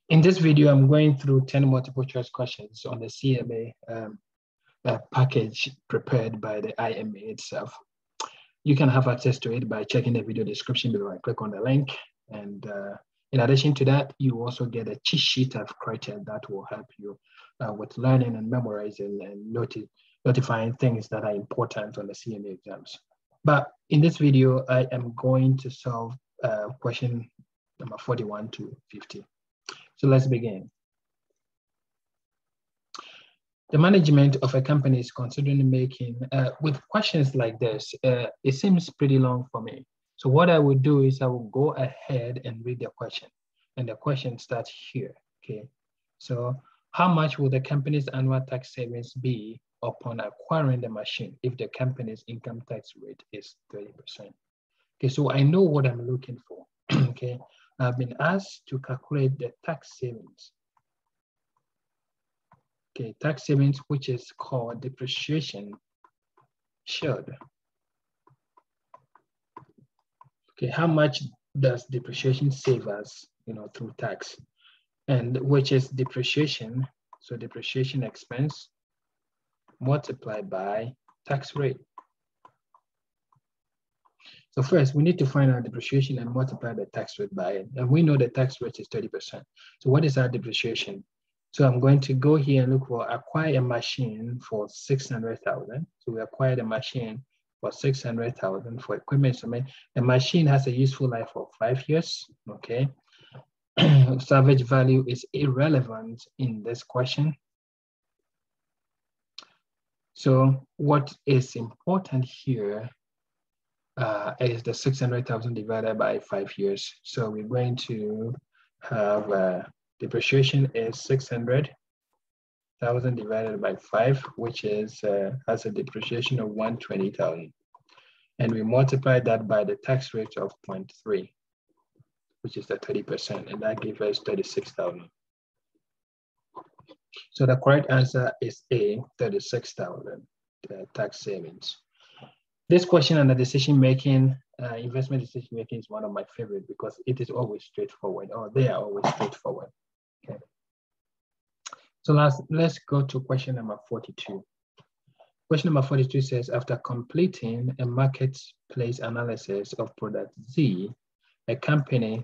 In this video, I'm going through 10 multiple choice questions on the CMA package prepared by the IMA itself. You can have access to it by checking the video description below and click on the link. And in addition to that, you also get a cheat sheet of criteria that will help you with learning and memorizing and notifying things that are important on the CMA exams. But in this video, I am going to solve question number 41 to 50. So let's begin. The management of a company is considering making, with questions like this, it seems pretty long for me. So what I would do is I will go ahead and read the question. And the question starts here, okay? So how much will the company's annual tax savings be upon acquiring the machine if the company's income tax rate is 30%? Okay, so I know what I'm looking for, okay? I've been asked to calculate the tax savings. Okay, tax savings, which is called depreciation, should. Okay, how much does depreciation save us, through tax? And which is depreciation, so depreciation expense multiplied by tax rate. So first, we need to find out depreciation and multiply the tax rate by it. And we know the tax rate is 30%. So what is our depreciation? So I'm going to go here and look for acquire a machine for 600,000. So we acquired a machine for 600,000 for equipment. So a machine has a useful life of 5 years, okay? Salvage value is irrelevant in this question. So what is important here is the 600,000 divided by 5 years. So we're going to have depreciation is 600,000 divided by 5, which is has a depreciation of 120,000. And we multiply that by the tax rate of 0.3, which is the 30%, and that gives us 36,000. So the correct answer is A, 36,000 tax savings. This question on the decision-making, investment decision-making is one of my favorite because it is always straightforward, or they are always straightforward. Okay. So let's go to question number 42. Question number 42 says, after completing a marketplace analysis of product Z, a company's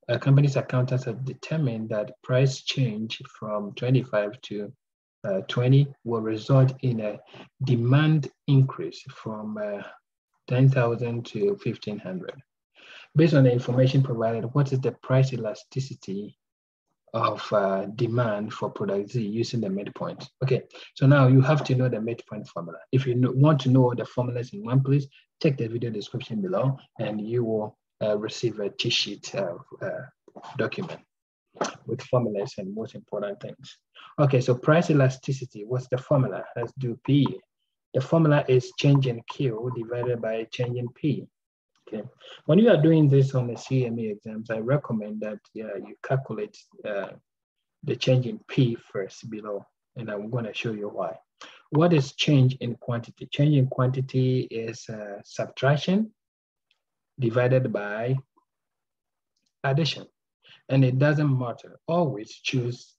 accountants have determined that price change from 25 to 20 will result in a demand increase from 10,000 to 1,500. Based on the information provided, what is the price elasticity of demand for product Z using the midpoint? Okay, so now you have to know the midpoint formula. If you want to know the formulas in one place, check the video description below and you will receive a cheat sheet document with formulas and most important things. Okay, so price elasticity, what's the formula? Let's do P. The formula is change in Q divided by change in P. Okay, when you are doing this on the CME exams, I recommend that you calculate the change in P first below, and I'm going to show you why. What is change in quantity? Change in quantity is subtraction divided by addition. And it doesn't matter, always choose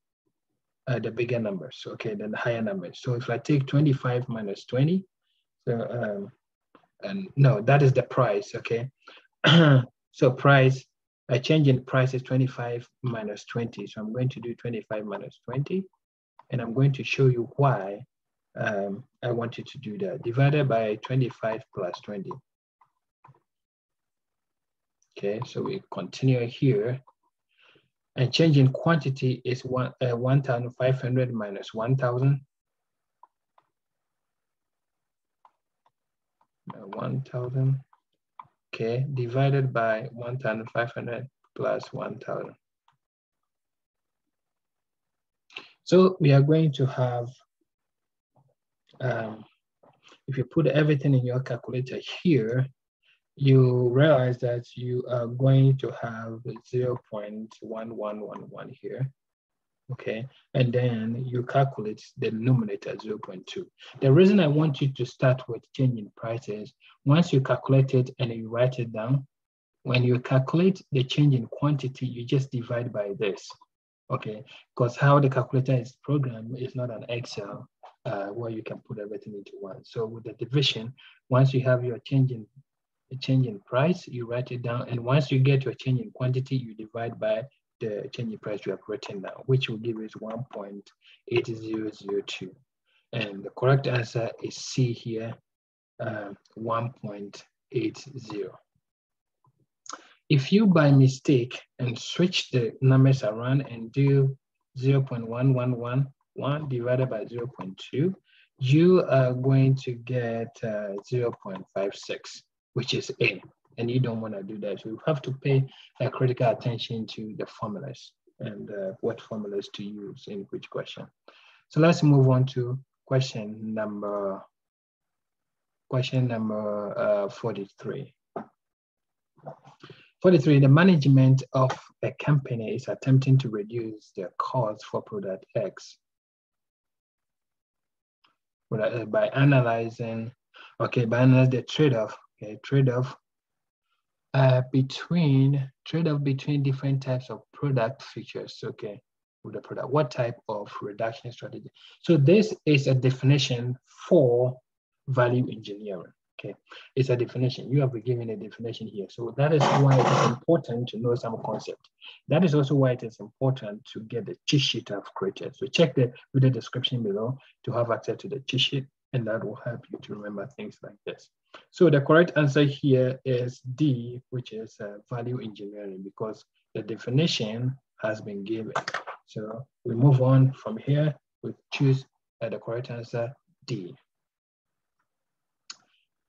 the bigger numbers, okay, than the higher numbers. So if I take 25 minus 20, so, and no, that is the price, okay? So price, a change in price is 25 minus 20. So I'm going to do 25 minus 20, and I'm going to show you why I want you to do that. Divided by 25 plus 20. Okay, so we continue here. And change in quantity is 1,500 minus 1,000. 1,000, okay, divided by 1,500 plus 1,000. So we are going to have, if you put everything in your calculator here, you realize that you are going to have 0.1111 here, okay? And then you calculate the numerator 0.2. The reason I want you to start with changing prices, once you calculate it and you write it down, when you calculate the change in quantity, you just divide by this. Okay, because how the calculator is programmed is not an Excel where you can put everything into one. So with the division, once you have your change in price, you write it down, and once you get your change in quantity, you divide by the change in price you have written down, which will give us 1.8002. And the correct answer is C here, 1.80. If you by mistake and switch the numbers around and do 0.1111 divided by 0.2, you are going to get 0.56, which is A. And you don't want to do that. You have to pay critical attention to the formulas and what formulas to use in which question. So let's move on to question number 43. 43, the management of a company is attempting to reduce the cost for product X by analyzing the trade-off, trade-off between different types of product features, with the product. What type of reduction strategy? So this is a definition for value engineering. Okay, it's a definition. You have been given a definition here. So that is why it is important to know some concept. That is also why it is important to get the cheat sheet I've created. So check the video description below to have access to the cheat sheet, and that will help you to remember things like this. So the correct answer here is D, which is value engineering, because the definition has been given. So we move on from here. We choose the correct answer, D.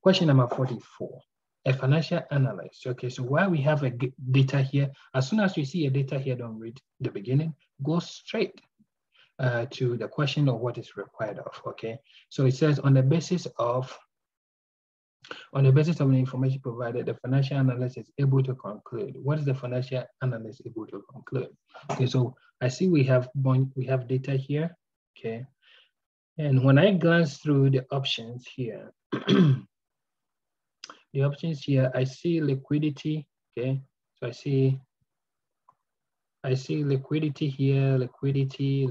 Question number 44, a financial analyst. Okay, so while we have a data here, as soon as you see a data here, don't read the beginning, go straight to the question of what is required of, okay? So it says on the basis of the information provided, the financial analyst is able to conclude. What is the financial analyst able to conclude? Okay, so I see we have data here, okay? And when I glance through the options here, the options here, I see liquidity, okay? So I see liquidity here, liquidity.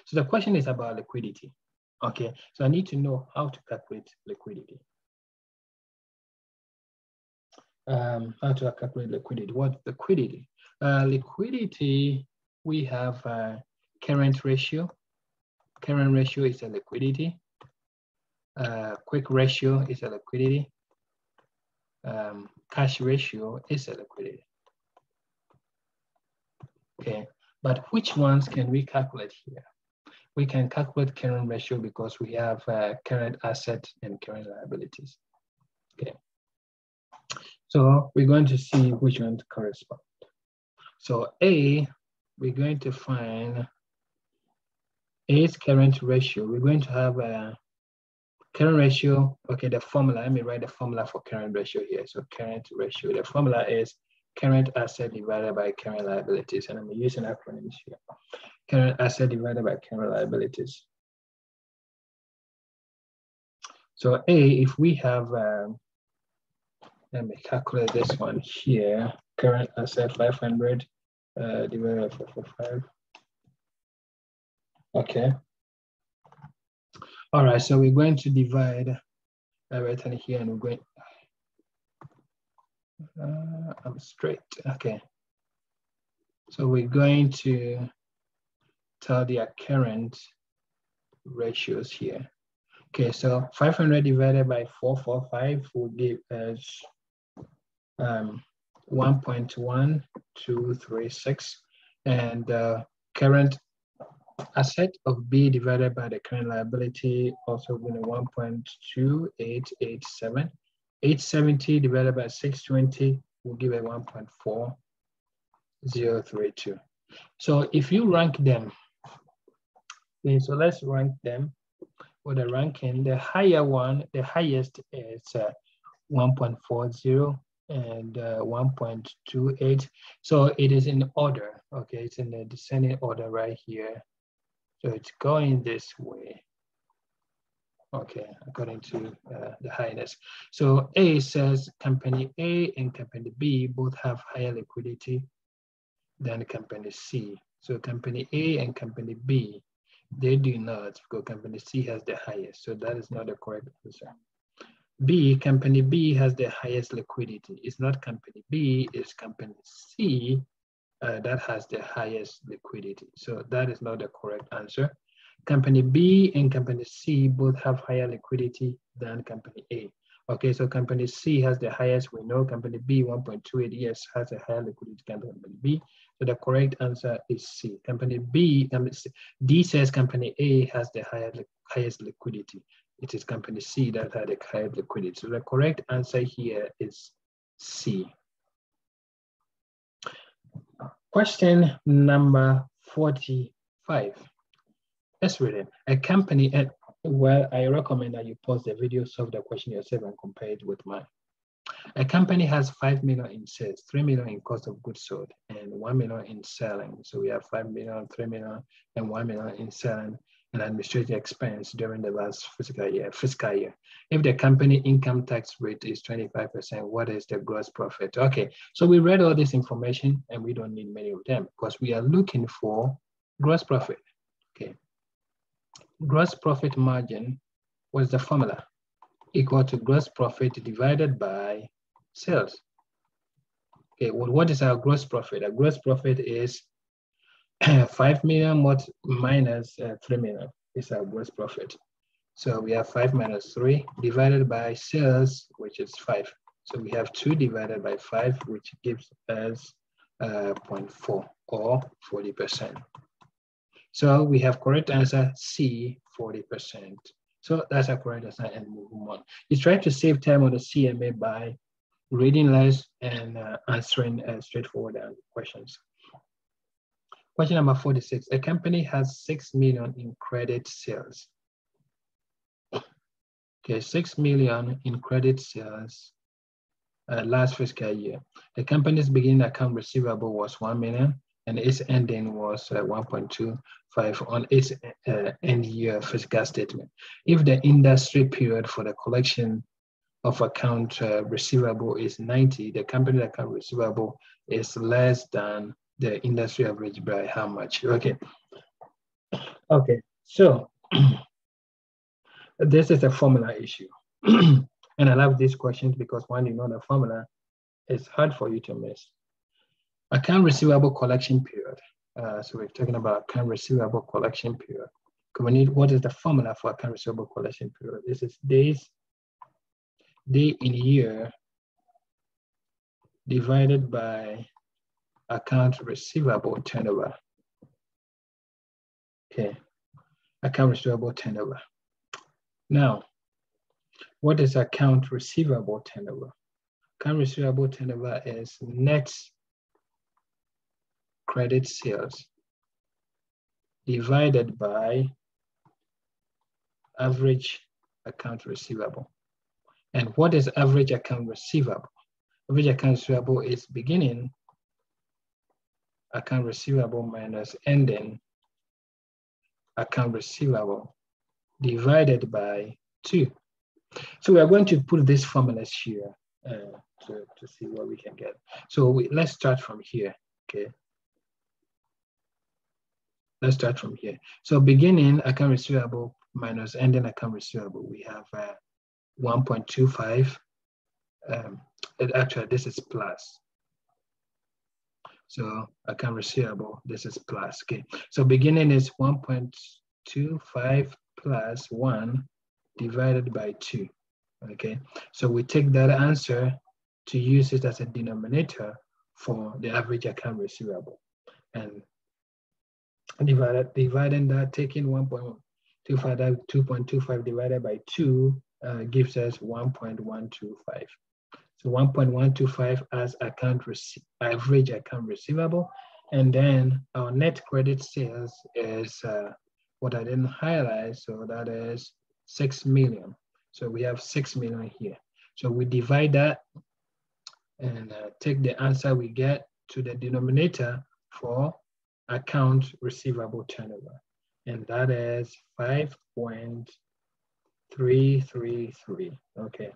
So the question is about liquidity, okay? So I need to know how to calculate liquidity. How to calculate liquidity? What liquidity? Liquidity, we have current ratio. Current ratio is a liquidity. Quick ratio is a liquidity. Cash ratio is a liquidity. Okay, but which ones can we calculate here? We can calculate current ratio because we have current asset and current liabilities. Okay, so we're going to see which one correspond. So A, we're going to find A's current ratio. We're going to have a current ratio. Okay, the formula, let me write the formula for current ratio here. So current ratio, the formula is current asset divided by current liabilities. And I'm using acronyms here. Current asset divided by current liabilities. So A, if we have, let me calculate this one here. Current asset 500 divided by 445. Okay. All right, so we're going to divide everything here and we're going, I'm straight, okay. So we're going to tell their current ratios here. Okay, so 500 divided by 445 will give us 1.1236, and current asset of B divided by the current liability also going to 1.2887. 870 divided by 620 will give a 1.4032. So if you rank them, okay, so let's rank them. With the ranking, the higher one, the highest is 1.40 and 1.28. So it is in order, okay? It's in the descending order right here. So it's going this way, okay, according to the highness. So A says company A and company B both have higher liquidity. than company C. So company A and company B, they do not, because company C has the highest. So that is not the correct answer. B, company B has the highest liquidity. It's not company B, it's company C that has the highest liquidity. So that is not the correct answer. Company B and company C both have higher liquidity than company A. Okay, so company C has the highest. We know company B, 1.28 years, has a higher liquidity than company B. So the correct answer is C. Company B, D says company A has the highest liquidity. It is company C that had the highest liquidity. So the correct answer here is C. Question number 45. Let's read it. A company, and well, I recommend that you pause the video, solve the question yourself, and compare it with mine. A company has 5 million in sales, 3 million in cost of goods sold, and 1 million in selling. So we have 5 million, 3 million, and 1 million in selling and administrative expense during the last fiscal year. If the company income tax rate is 25%, what is the gross profit? Okay, so we read all this information and we don't need many of them because we are looking for gross profit. Okay, gross profit margin, what's the formula? Equal to gross profit divided by sales. Okay, well, what is our gross profit? Our gross profit is 5 million minus 3 million is our gross profit. So we have 5 minus 3 divided by sales, which is 5. So we have 2 divided by 5, which gives us 0.4 or 40%. So we have correct answer C, 40%. So that's our correct answer and move on. You try to save time on the CMA by reading less and answering straightforward questions. Question number 46. A company has 6 million in credit sales. Okay, 6 million in credit sales last fiscal year. The company's beginning account receivable was 1 million and its ending was 1.25 on its end year fiscal statement. If the industry period for the collection of account receivable is 90, the company account receivable is less than the industry average by how much? Okay. Okay, so this is a formula issue. And I love these questions because when you know the formula, it's hard for you to miss. Account receivable collection period. So we're talking about account receivable collection period. We need, what is the formula for account receivable collection period? This is days, day in year divided by account receivable turnover. Okay, account receivable turnover. Now, what is account receivable turnover? Account receivable turnover is net credit sales divided by average account receivable. And what is average account receivable? Average account receivable is beginning account receivable minus ending account receivable divided by 2. So we are going to put these formulas here to see what we can get. So let's start from here, okay? Let's start from here. So beginning account receivable minus ending account receivable, we have 1.25. Actually, this is plus. So account receivable, this is plus, okay? So beginning is 1.25 plus 1 divided by 2, okay? So we take that answer to use it as a denominator for the average account receivable. And dividing that, taking 1.25, 2.25 divided by 2 gives us 1.125. So 1.125 as average account receivable. And then our net credit sales is what I didn't highlight, so that is 6 million. So we have 6 million here. So we divide that and take the answer we get to the denominator for account receivable turnover. And that is 5.333, okay.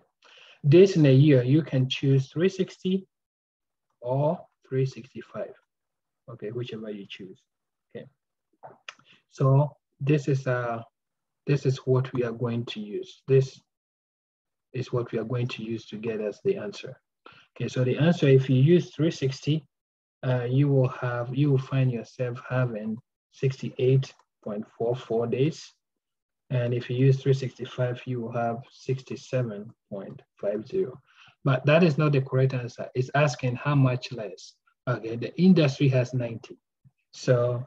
Days in a year, you can choose 360 or 365, okay, whichever you choose. Okay, so this is what we are going to use. This is what we are going to use to get us the answer. Okay, so the answer, if you use 360, you will find yourself having 68.44 days. And if you use 365, you will have 67.50. But that is not the correct answer. It's asking how much less. Okay, the industry has 90. So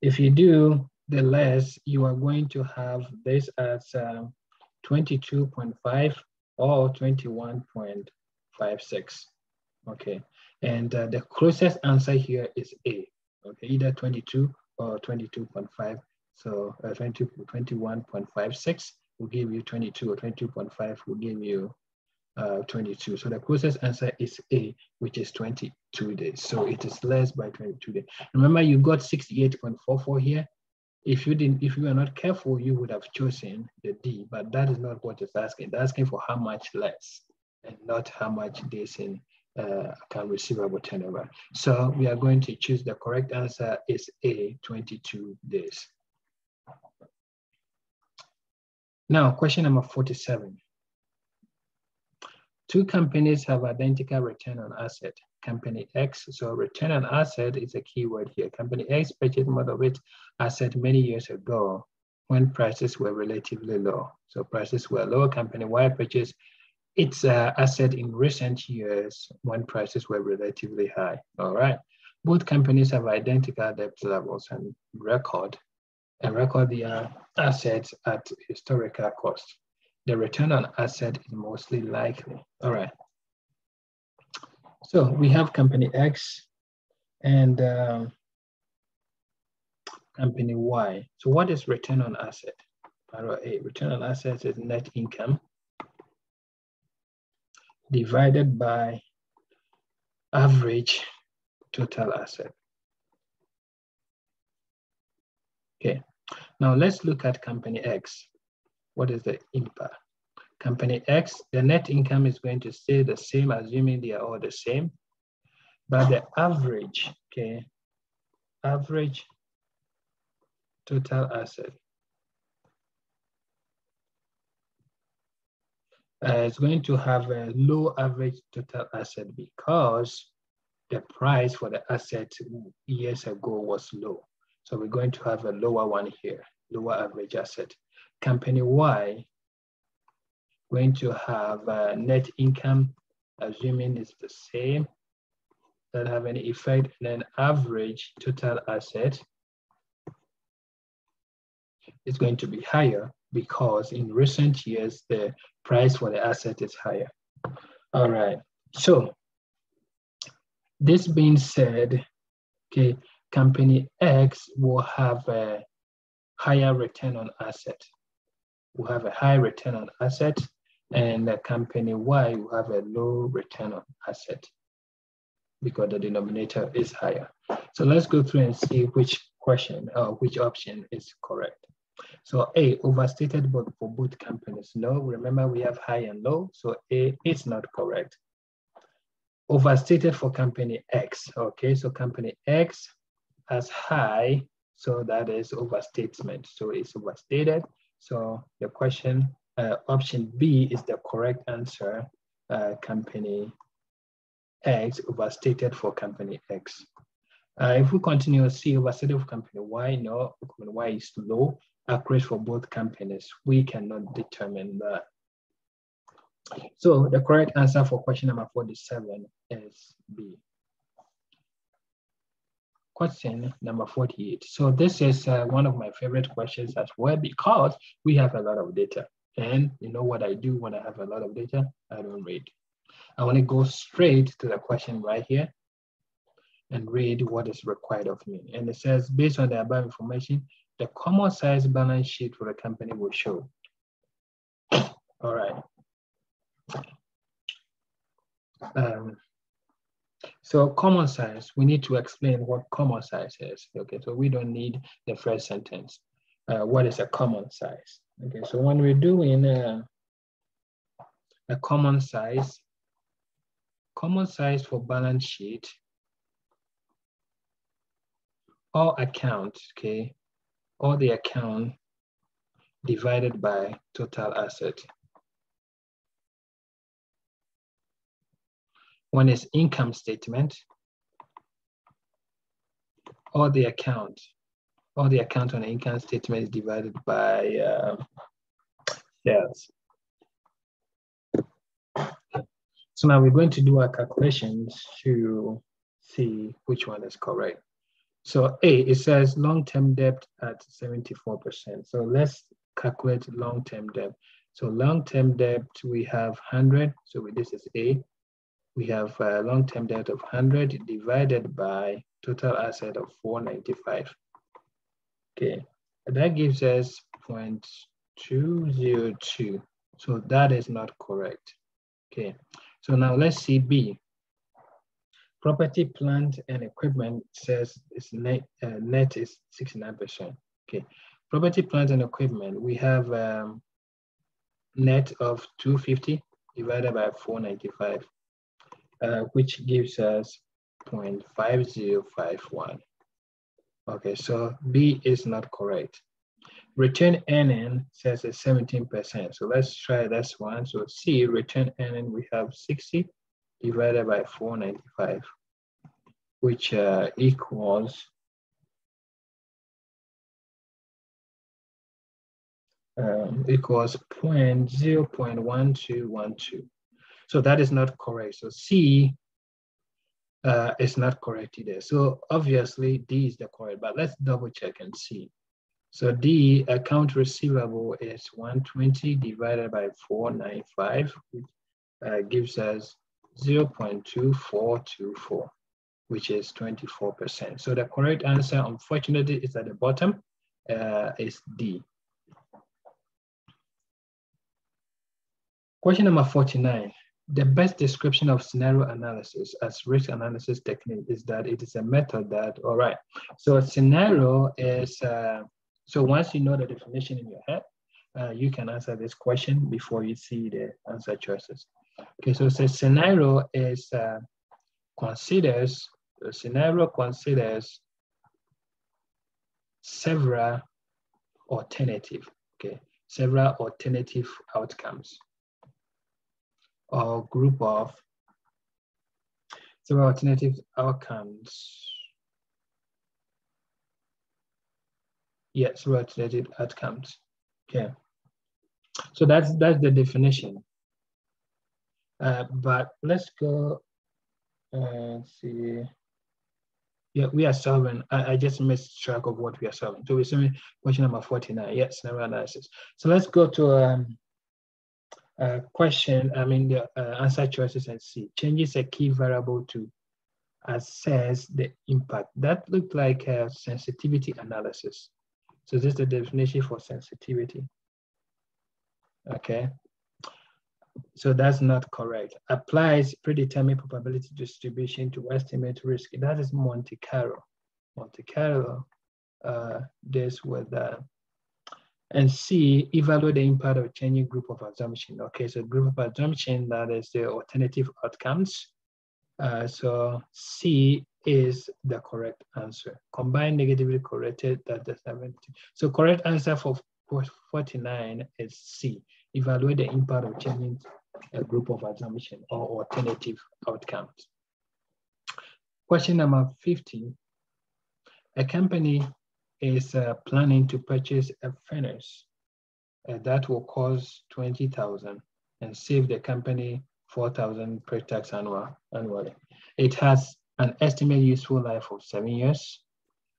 if you do the less, you are going to have this as 22.5 or 21.56. Okay, and the closest answer here is A. Okay, either 22 or 22.5. So 21.56 will give you 22, or 22.5 will give you 22. So the closest answer is A, which is 22 days. So it is less by 22 days. Remember, you got 68.44 here. If you are not careful, you would have chosen the D, but that is not what it's asking. It's asking for how much less and not how much days in account receivable turnover. So we are going to choose the correct answer is A, 22 days. Now, question number 47. Two companies have identical return on asset. Company X, so return on asset is a keyword here. Company X purchased most of its asset many years ago when prices were relatively low. So prices were low. Company Y purchased its asset in recent years when prices were relatively high. All right. Both companies have identical debt levels and record their assets at historical cost. The return on asset is mostly likely. All right. So we have company X and company Y. So what is return on asset? Part A, return on assets is net income divided by average total asset. Okay, now let's look at company X. What is the impact? Company X, the net income is going to stay the same, assuming they are all the same, but the average, okay, average total asset is going to have a low average total asset because the price for the asset years ago was low. So we're going to have a lower one here, lower average asset. Company Y going to have net income, assuming it's the same, doesn't have any effect, and then average total asset is going to be higher because in recent years, the price for the asset is higher. All right, so this being said, okay, company X will have a higher return on asset. Will have a high return on asset, and the company Y will have a low return on asset because the denominator is higher. So let's go through and see which question or which option is correct. So A, overstated but for both companies. No, remember we have high and low, so A is not correct. Overstated for company X, okay, so company X has high, so that is overstatement, so it's overstated. So the question, option B is the correct answer, company X, overstated for company X. If we continue, C, overstated for company Y, no, company Y is low, accurate for both companies. We cannot determine that. So the correct answer for question number 47 is B. Question number 48. So this is one of my favorite questions as well because we have a lot of data. And you know what I do when I have a lot of data? I don't read. I want to go straight to the question right here and read what is required of me. And it says, based on the above information, the common size balance sheet for the company will show. All right. So common size, we need to explain what common size is. Okay, so we don't need the first sentence. What is a common size? Okay, so when we're doing a common size for balance sheet all accounts, okay, all the account divided by total asset. One is income statement, all the account on the income statement is divided by sales. So now we're going to do our calculations to see which one is correct. So A, it says long-term debt at 74%. So let's calculate long-term debt. So long-term debt, we have 100. So this is A. We have a long-term debt of 100 divided by total asset of 495. Okay, that gives us 0.202. So that is not correct. Okay, so now let's see B. Property, plant, and equipment says it's net is 69%. Okay, property, plant, and equipment, we have net of 250 divided by 495, which gives us 0.5051. Okay, so B is not correct. Return earning says it's 17%. So let's try this one. So C, return earning, we have 60 divided by 495, which equals 0.1212. So that is not correct. So C is not correct either. So obviously D is the correct, but let's double check and see. So D, account receivable is 120 divided by 495, which gives us 0.2424, which is 24%. So the correct answer, unfortunately, is at the bottom, is D. Question number 49. The best description of scenario analysis as risk analysis technique is that it is a method that, all right, so a scenario is, so once you know the definition in your head, you can answer this question before you see the answer choices. Okay, so a scenario is, considers several alternative, okay, several alternative outcomes or group of several alternative outcomes. Yes, several alternative outcomes. Okay, so that's the definition. But let's go and see. Yeah, we are solving. I just missed track of what we are solving. So we're solving question number 49. Yes, scenario analysis. So let's go to question. I mean the answer choices and see. Changes a key variable to assess the impact. That looked like a sensitivity analysis. So this is the definition for sensitivity. Okay. So that's not correct. Applies predetermined probability distribution to estimate risk. That is Monte Carlo. Monte Carlo, this with and C, evaluate the impact of changing group of assumption. Okay, so group of assumption, that is the alternative outcomes. So C is the correct answer. Combined negatively corrected, that's the 70. So correct answer for 49 is C. Evaluate the impact of changing a group of assumption or alternative outcomes. Question number 50. A company is planning to purchase a furnace that will cost 20,000 and save the company 4,000 pre-tax annually. It has an estimated useful life of 7 years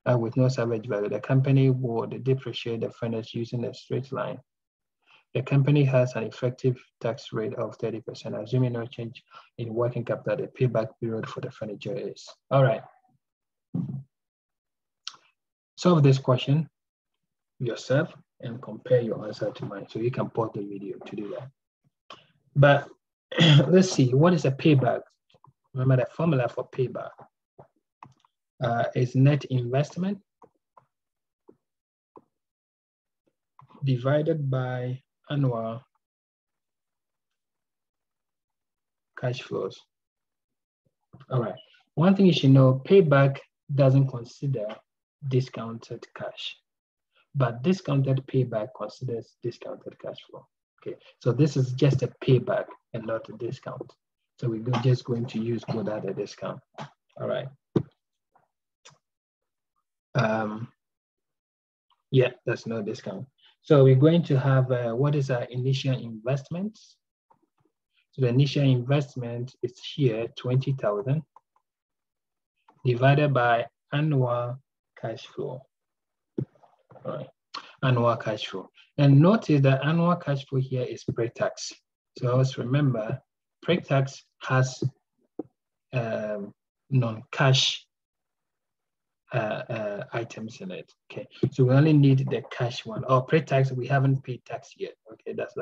with no salvage value. The company would depreciate the furnace using a straight line. The company has an effective tax rate of 30%, assuming no change in working capital. The payback period for the furniture is. All right. Solve this question yourself and compare your answer to mine. So you can pause the video to do that. But let's see, what is a payback? Remember the formula for payback is net investment divided by annual cash flows. All right. One thing you should know, payback doesn't consider discounted cash. But discounted payback considers discounted cash flow. Okay, so this is just a payback and not a discount. So we're just going to use without a discount. All right. Yeah, that's no discount. So we're going to have what is our initial investment? So the initial investment is here, 20,000 divided by annual cash flow. All right, annual cash flow. And notice that annual cash flow here is pre-tax. So always remember, pre-tax has non-cash items in it. Okay, so we only need the cash one. Or pre-tax, we haven't paid tax yet. Okay, that's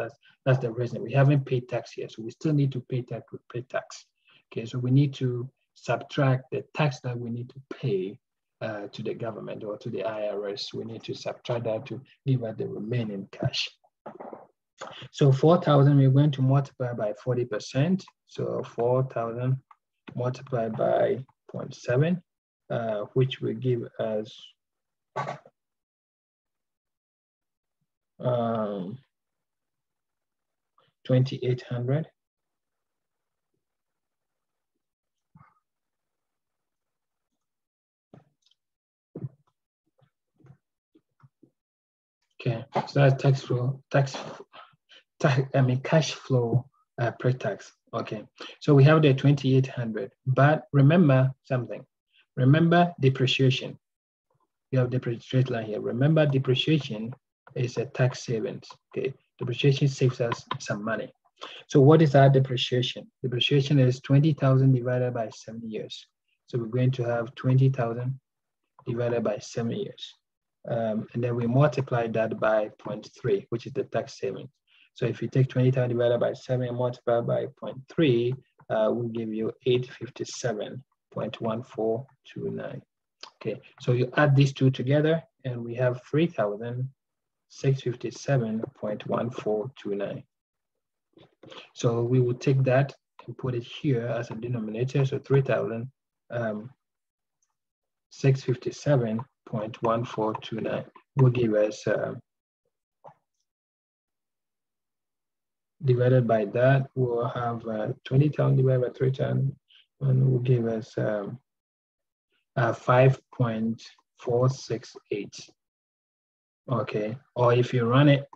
the reason we haven't paid tax yet. So we still need to pay tax with pre-tax. Okay, so we need to subtract the tax that we need to pay to the government or to the IRS. We need to subtract that to give us the remaining cash. So 4,000, we're going to multiply by 40%. So 4,000 multiplied by 0.7, which will give us 2,800. Okay, so that's cash flow pre-tax. Okay, so we have the 2,800, but remember something. Remember depreciation. You have depreciation line here. Remember depreciation is a tax savings. Okay, depreciation saves us some money. So what is our depreciation? Depreciation is 20,000 divided by 7 years. So we're going to have 20,000 divided by 7 years. And then we multiply that by 0.3, which is the tax savings. So if you take 20,000 divided by 7 and multiply by 0.3, will give you 857.1429. Okay, so you add these two together and we have 3,657.1429. So we will take that and put it here as a denominator. So 3,657.1429 will give us divided by that, we'll have 20,000 divided by 3,000 and will give us 5.468. Okay, or if you run it,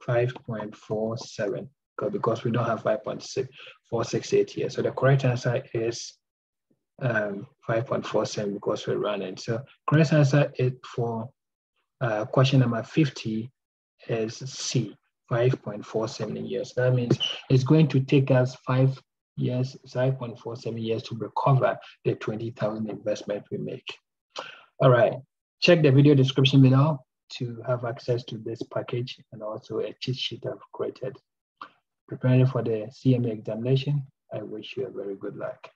5.47, because we don't have 5.468 here. So the correct answer is 5.47 because we run it. So correct answer is for question number 50 is C, 5.47 years. That means it's going to take us 5 years, 5.47 years to recover the 20,000 investment we make. All right, check the video description below to have access to this package and also a cheat sheet I've created. Preparing for the CMA examination, I wish you a very good luck.